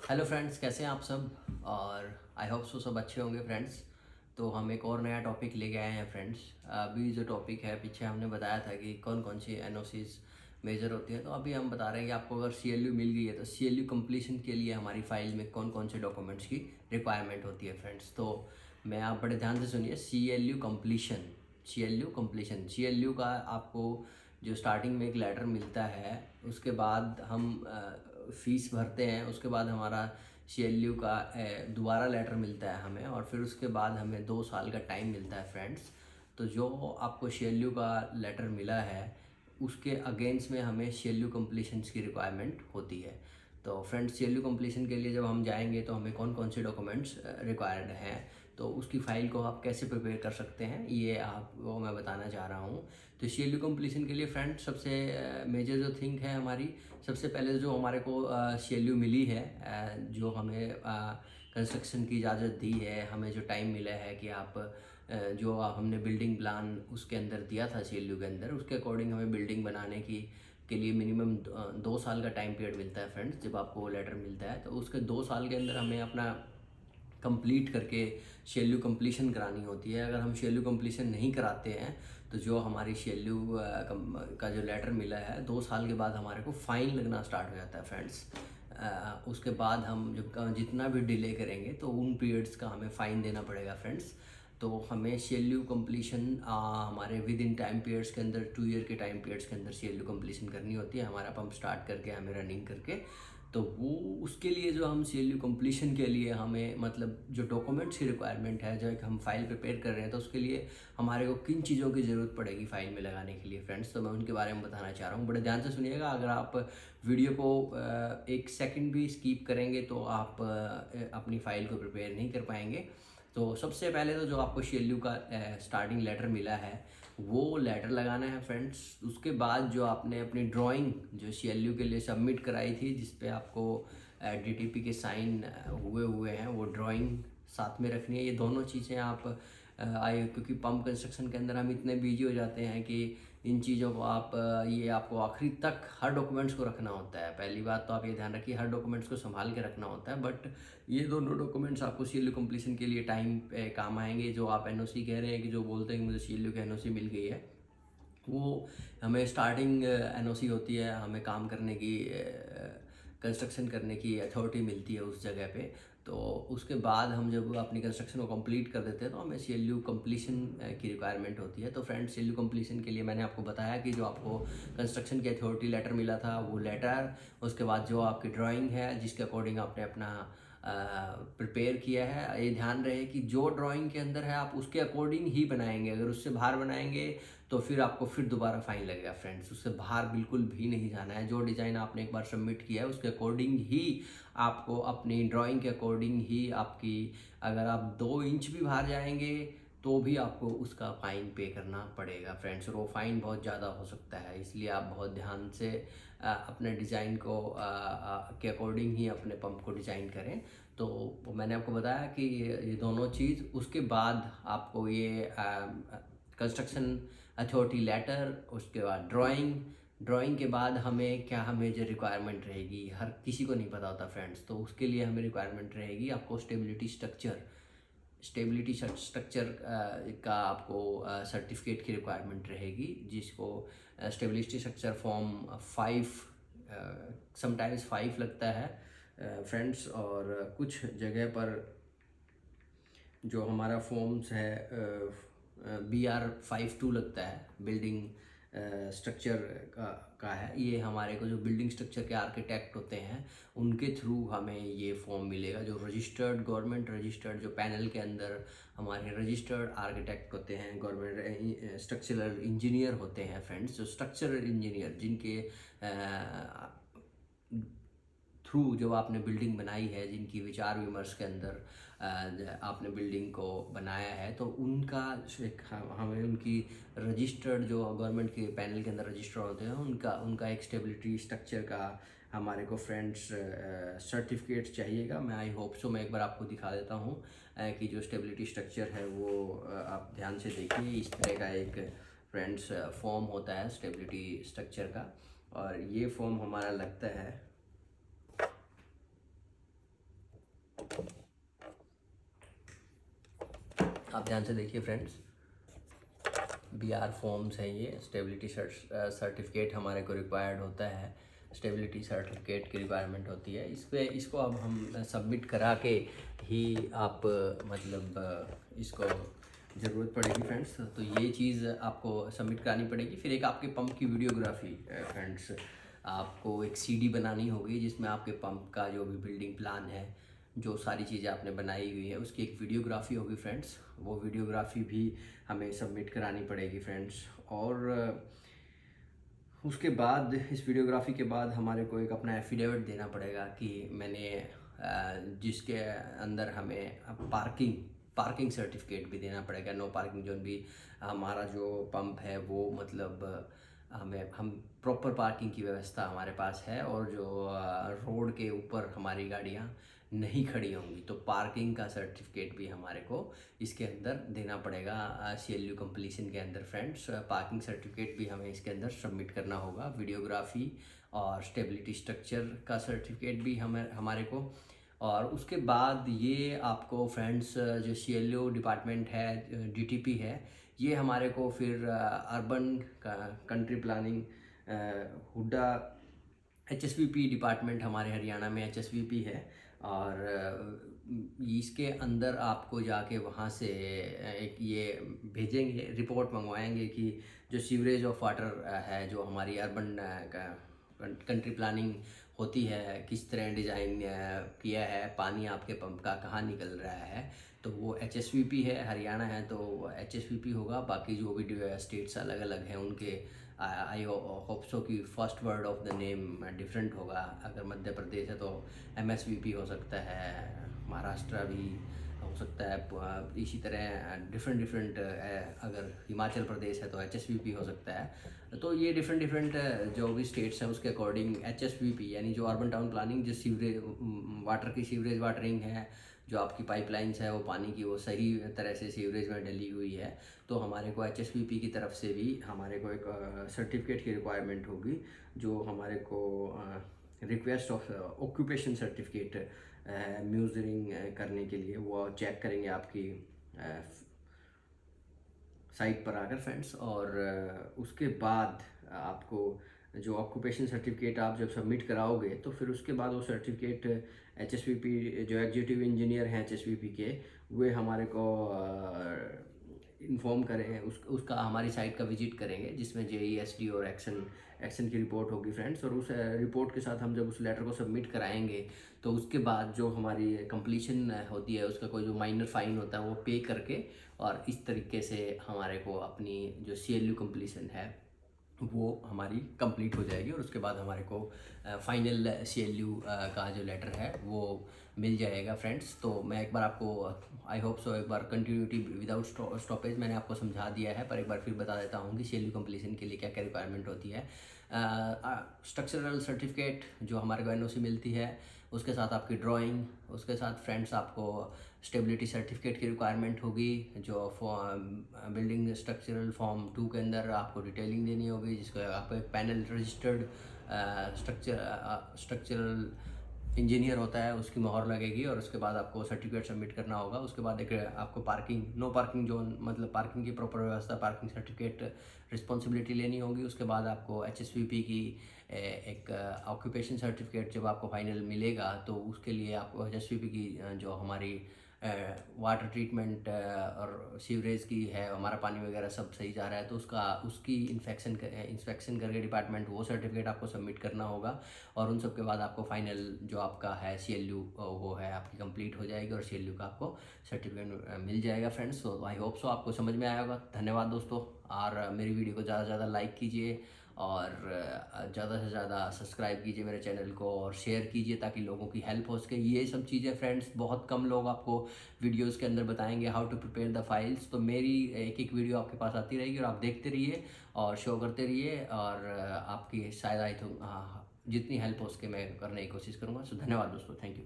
Hello friends, कैसे हैं आप सब। और आई होप सो सब अच्छे होंगे फ्रेंड्स। तो हम एक और नया टॉपिक लेके आए हैं फ्रेंड्स। अभी जो टॉपिक है, पीछे हमने बताया था कि कौन कौन सी एनओसीज मेजर होती है, तो अभी हम बता रहे हैं कि आपको अगर सीएलयू मिल गई है तो सीएलयू कंप्लीशन के लिए हमारी फाइल में कौन कौन से डॉक्यूमेंट्स की रिक्वायरमेंट होती है फ्रेंड्स। तो मैं आप बड़े ध्यान से सुनिए। सी एल यू का आपको जो स्टार्टिंग में एक लेटर मिलता है, उसके बाद हम फीस भरते हैं, उसके बाद हमारा सीएलयू का दोबारा लेटर मिलता है हमें, और फिर उसके बाद हमें 2 साल का टाइम मिलता है फ्रेंड्स। तो जो आपको सीएलयू का लेटर मिला है उसके अगेंस्ट में हमें सीएलयू कंप्लीशंस की रिक्वायरमेंट होती है। तो फ्रेंड्स, सीएलयू कंप्लीशन के लिए जब हम जाएंगे तो हमें कौन कौन से डॉक्यूमेंट्स रिक्वायर्ड हैं, तो उसकी फ़ाइल को आप कैसे प्रिपेयर कर सकते हैं, ये आपको मैं बताना चाह रहा हूँ। तो सीएलयू कंप्लीशन के लिए फ्रेंड्स सबसे मेजर जो थिंग है हमारी, सबसे पहले जो हमारे को सीएलयू मिली है, जो हमें कंस्ट्रक्शन की इजाज़त दी है, हमें जो टाइम मिला है कि आप जो हमने बिल्डिंग प्लान उसके अंदर दिया था सीएलयू के अंदर, उसके अकॉर्डिंग हमें बिल्डिंग बनाने की के लिए मिनिमम 2 साल का टाइम पीरियड मिलता है फ्रेंड्स। जब आपको वो लेटर मिलता है तो उसके 2 साल के अंदर हमें अपना कंप्लीट करके शेल्यू कंप्लीशन करानी होती है। अगर हम शेल्यू कंप्लीशन नहीं कराते हैं तो जो हमारी शेल्यू का जो लेटर मिला है, 2 साल के बाद हमारे को फ़ाइन लगना स्टार्ट हो जाता है फ्रेंड्स। उसके बाद हम जब जितना भी डिले करेंगे तो उन पीरियड्स का हमें फ़ाइन देना पड़ेगा फ्रेंड्स। तो हमें शेल्यू कंप्लीशन हमारे विद इन टाइम पीरियड्स के अंदर, 2 ईयर के टाइम पीरियड्स के अंदर शेल्यू कंप्लीशन करनी होती है, हमारा पंप स्टार्ट करके हमें रनिंग करके। तो वो उसके लिए जो हम सीएलयू कंप्लीशन के लिए हमें मतलब जो डॉक्यूमेंट्स की रिक्वायरमेंट है, जो एक हम फाइल प्रिपेयर कर रहे हैं, तो उसके लिए हमारे को किन चीज़ों की ज़रूरत पड़ेगी फाइल में लगाने के लिए फ्रेंड्स, तो मैं उनके बारे में बताना चाह रहा हूँ। बड़े ध्यान से सुनिएगा। अगर आप वीडियो को 1 सेकंड भी स्किप करेंगे तो आप अपनी फ़ाइल को प्रिपेयर नहीं कर पाएंगे। तो सबसे पहले तो जो आपको सीएलयू का स्टार्टिंग लेटर मिला है वो लेटर लगाना है फ्रेंड्स। उसके बाद जो आपने अपनी ड्राइंग जो सीएलयू के लिए सबमिट कराई थी, जिस पे आपको डीटीपी के साइन हुए हुए हैं, वो ड्राइंग साथ में रखनी है। ये दोनों चीज़ें आप आए, क्योंकि पंप कंस्ट्रक्शन के अंदर हम इतने बिजी हो जाते हैं कि इन चीज़ों को आप ये आपको आखिरी तक हर डॉक्यूमेंट्स को रखना होता है। पहली बात तो आप ये ध्यान रखिए, हर डॉक्यूमेंट्स को संभाल के रखना होता है। बट ये दोनों डॉक्यूमेंट्स आपको सीएलयू कंप्लीशन के लिए टाइम पे काम आएंगे। जो आप एनओसी कह रहे हैं, कि जो बोलते हैं कि मुझे सीएलयू की एनओसी मिल गई है, वो हमें स्टार्टिंग एनओसी होती है, हमें काम करने की कंस्ट्रक्शन करने की अथॉरिटी मिलती है उस जगह पे। तो उसके बाद हम जब अपनी कंस्ट्रक्शन को कंप्लीट कर देते हैं तो हमें सीएलयू कंप्लीशन की रिक्वायरमेंट होती है। तो फ्रेंड्स, सीएलयू कंप्लीशन के लिए मैंने आपको बताया कि जो आपको कंस्ट्रक्शन की अथॉरिटी लेटर मिला था वो लेटर, उसके बाद जो आपकी ड्राइंग है जिसके अकॉर्डिंग आपने अपना प्रिपेयर किया है, ये ध्यान रहे कि जो ड्राइंग के अंदर है आप उसके अकॉर्डिंग ही बनाएंगे। अगर उससे बाहर बनाएंगे तो फिर आपको फिर दोबारा फाइन लगेगा फ्रेंड्स। उससे बाहर बिल्कुल भी नहीं जाना है। जो डिज़ाइन आपने एक बार सबमिट किया है उसके अकॉर्डिंग ही आपको, अपनी ड्राइंग के अकॉर्डिंग ही आपकी, अगर आप 2 इंच भी बाहर जाएंगे तो भी आपको उसका फ़ाइन पे करना पड़ेगा फ्रेंड्स। और वो फ़ाइन बहुत ज़्यादा हो सकता है, इसलिए आप बहुत ध्यान से अपने डिज़ाइन को के अकॉर्डिंग ही अपने पंप को डिज़ाइन करें। तो मैंने आपको बताया कि ये दोनों चीज़, उसके बाद आपको ये कंस्ट्रक्शन अथॉरिटी लेटर, उसके बाद ड्राइंग के बाद हमें क्या, हमें जो रिक्वायरमेंट रहेगी, हर किसी को नहीं पता होता फ्रेंड्स, तो उसके लिए हमें रिक्वायरमेंट रहेगी आपको स्टेबिलिटी स्ट्रक्चर का आपको सर्टिफिकेट की रिक्वायरमेंट रहेगी, जिसको स्टेबिलिटी स्ट्रक्चर फॉर्म 5, समटाइम्स 5 लगता है फ्रेंड्स। और कुछ जगह पर जो हमारा फॉर्म्स है BR52 लगता है, बिल्डिंग स्ट्रक्चर का है। ये हमारे को जो बिल्डिंग स्ट्रक्चर के आर्किटेक्ट होते हैं उनके थ्रू हमें ये फॉर्म मिलेगा, जो रजिस्टर्ड, गवर्नमेंट रजिस्टर्ड, जो पैनल के अंदर हमारे रजिस्टर्ड आर्किटेक्ट होते हैं, गवर्नमेंट स्ट्रक्चरल इंजीनियर होते हैं फ्रेंड्स। जो स्ट्रक्चरल इंजीनियर जिनके थ्रू जब आपने बिल्डिंग बनाई है, जिनकी विचार विमर्श के अंदर आपने बिल्डिंग को बनाया है, तो उनका हमें उनकी रजिस्टर्ड, जो गवर्नमेंट के पैनल के अंदर रजिस्टर होते हैं, उनका एक स्टेबिलिटी स्ट्रक्चर का हमारे को फ्रेंड्स सर्टिफिकेट चाहिएगा। मैं आई होप सो मैं एक बार आपको दिखा देता हूँ कि जो स्टेबिलिटी स्ट्रक्चर है वो आप ध्यान से देखिए। इस तरह का एक फ्रेंड्स फॉर्म होता है स्टेबिलिटी स्ट्रक्चर का, और ये फॉर्म हमारा लगता है आप ध्यान से देखिए फ्रेंड्स, BR फॉर्म्स हैं ये। स्टेबिलिटी सर्टिफिकेट हमारे को रिक्वायर्ड होता है, स्टेबिलिटी सर्टिफिकेट की रिक्वायरमेंट होती है। इसको अब हम सबमिट करा के ही आप मतलब इसको ज़रूरत पड़ेगी फ्रेंड्स। तो ये चीज़ आपको सबमिट करानी पड़ेगी। फिर एक आपके पंप की वीडियोग्राफी फ्रेंड्स, आपको एक CD बनानी होगी जिसमें आपके पंप का जो भी बिल्डिंग प्लान है, जो सारी चीज़ें आपने बनाई हुई है, उसकी एक वीडियोग्राफी होगी फ्रेंड्स। वो वीडियोग्राफी भी हमें सबमिट करानी पड़ेगी फ्रेंड्स। और उसके बाद इस वीडियोग्राफी के बाद हमारे को एक अपना एफिडेविट देना पड़ेगा कि मैंने जिसके अंदर हमें पार्किंग सर्टिफिकेट भी देना पड़ेगा। नो पार्किंग जोन भी हमारा जो पंप है वो मतलब हम प्रॉपर पार्किंग की व्यवस्था हमारे पास है, और जो रोड के ऊपर हमारी गाड़ियाँ नहीं खड़ी होंगी, तो पार्किंग का सर्टिफिकेट भी हमारे को इसके अंदर देना पड़ेगा। CLU कंप्लीशन के अंदर फ्रेंड्स पार्किंग सर्टिफिकेट भी हमें इसके अंदर सबमिट करना होगा। वीडियोग्राफी और स्टेबिलिटी स्ट्रक्चर का सर्टिफिकेट भी हमारे को। और उसके बाद ये आपको फ्रेंड्स जो CLU डिपार्टमेंट है, DTP है, ये हमारे को फिर urban country planning Hooda HSVP department हमारे हरियाणा में HSVP है, और इसके अंदर आपको जाके वहाँ से एक ये भेजेंगे, रिपोर्ट मंगवाएंगे कि जो सीवरेज ऑफ वाटर है, जो हमारी अर्बन कंट्री प्लानिंग होती है, किस तरह डिज़ाइन किया है, पानी आपके पंप का कहाँ निकल रहा है, तो वो HSVP है। हरियाणा है तो HSVP होगा। बाकी जो भी स्टेट्स अलग अलग हैं उनके आई होप सो कि first word of the name different होगा। अगर मध्य प्रदेश है तो MSVP हो सकता है, महाराष्ट्र भी हो सकता है, इसी तरह डिफरेंट अगर हिमाचल प्रदेश है तो HSVP हो सकता है। तो ये डिफरेंट जो भी स्टेट्स हैं उसके अकॉर्डिंग HSVP यानी जो अर्बन टाउन प्लानिंग, जो सीवरेज वाटर की सीवरेज वाटरिंग है, जो आपकी पाइपलाइंस है वो पानी की वो सही तरह से सीवरेज में डली हुई है, तो हमारे को HSVP की तरफ से भी हमारे को एक सर्टिफिकेट की रिक्वायरमेंट होगी, जो हमारे को रिक्वेस्ट ऑफ ऑक्यूपेशन सर्टिफिकेट म्यूजरिंग करने के लिए वो चेक करेंगे आपकी साइट पर आकर फ्रेंड्स। और उसके बाद आपको जो ऑक्यूपेशन सर्टिफिकेट आप जब सबमिट कराओगे, तो फिर उसके बाद वो सर्टिफिकेट HSVP जो एग्जीक्यूटिव इंजीनियर हैं HSVP के, वे हमारे को इन्फॉर्म करें, उसका हमारी साइट का विजिट करेंगे, जिसमें JESD और एक्शन की रिपोर्ट होगी फ्रेंड्स। और उस रिपोर्ट के साथ हम जब उस लेटर को सबमिट कराएंगे, तो उसके बाद जो हमारी कंप्लीशन होती है, उसका कोई जो माइनर फाइन होता है वो पे करके, और इस तरीके से हमारे को अपनी जो CLU कंप्लीशन है वो हमारी कंप्लीट हो जाएगी। और उसके बाद हमारे को फाइनल CLU का जो लेटर है वो मिल जाएगा फ्रेंड्स। तो मैं एक बार आपको आई होप सो एक बार कंटिन्यूटी विदाउट स्टॉपेज मैंने आपको समझा दिया है, पर एक बार फिर बता देता हूँ कि CLU कंप्लीशन के लिए क्या क्या रिक्वायरमेंट होती है। स्ट्रक्चरल सर्टिफिकेट जो हमारे को NOC मिलती है, उसके साथ आपकी ड्राइंग, उसके साथ फ्रेंड्स आपको स्टेबिलिटी सर्टिफिकेट की रिक्वायरमेंट होगी, जो बिल्डिंग स्ट्रक्चरल फॉर्म 2 के अंदर आपको डिटेलिंग देनी होगी, जिसको आपको एक पैनल रजिस्टर्ड स्ट्रक्चरल इंजीनियर होता है, उसकी मोहर लगेगी, और उसके बाद आपको सर्टिफिकेट सबमिट करना होगा। उसके बाद एक आपको नो पार्किंग जोन मतलब पार्किंग की प्रॉपर व्यवस्था, पार्किंग सर्टिफिकेट रिस्पॉन्सिबिलिटी लेनी होगी। उसके बाद आपको HSVP की एक ऑक्यूपेशन सर्टिफिकेट जब आपको फाइनल मिलेगा, तो उसके लिए आपको HSVP की जो हमारी वाटर ट्रीटमेंट और सीवरेज की है, हमारा पानी वगैरह सब सही जा रहा है, तो उसकी इंस्पेक्शन करके डिपार्टमेंट वो सर्टिफिकेट आपको सबमिट करना होगा। और उन सब के बाद आपको फाइनल जो आपका है CLU वो है आपकी कंप्लीट हो जाएगी, और CLU का आपको सर्टिफिकेट मिल जाएगा फ्रेंड्स। तो आई होप सो आपको समझ में आया होगा। धन्यवाद दोस्तों, और मेरी वीडियो को ज़्यादा से ज़्यादा लाइक कीजिए, और ज़्यादा से ज़्यादा सब्सक्राइब कीजिए मेरे चैनल को, और शेयर कीजिए ताकि लोगों की हेल्प हो सके। ये सब चीज़ें फ्रेंड्स बहुत कम लोग आपको वीडियोस के अंदर बताएंगे, how to prepare the files. तो मेरी एक वीडियो आपके पास आती रहेगी, और आप देखते रहिए और शो करते रहिए, और आपकी शायद जितनी हेल्प हो सके मैं करने की कोशिश करूँगा। सो धन्यवाद दोस्तों, थैंक यू।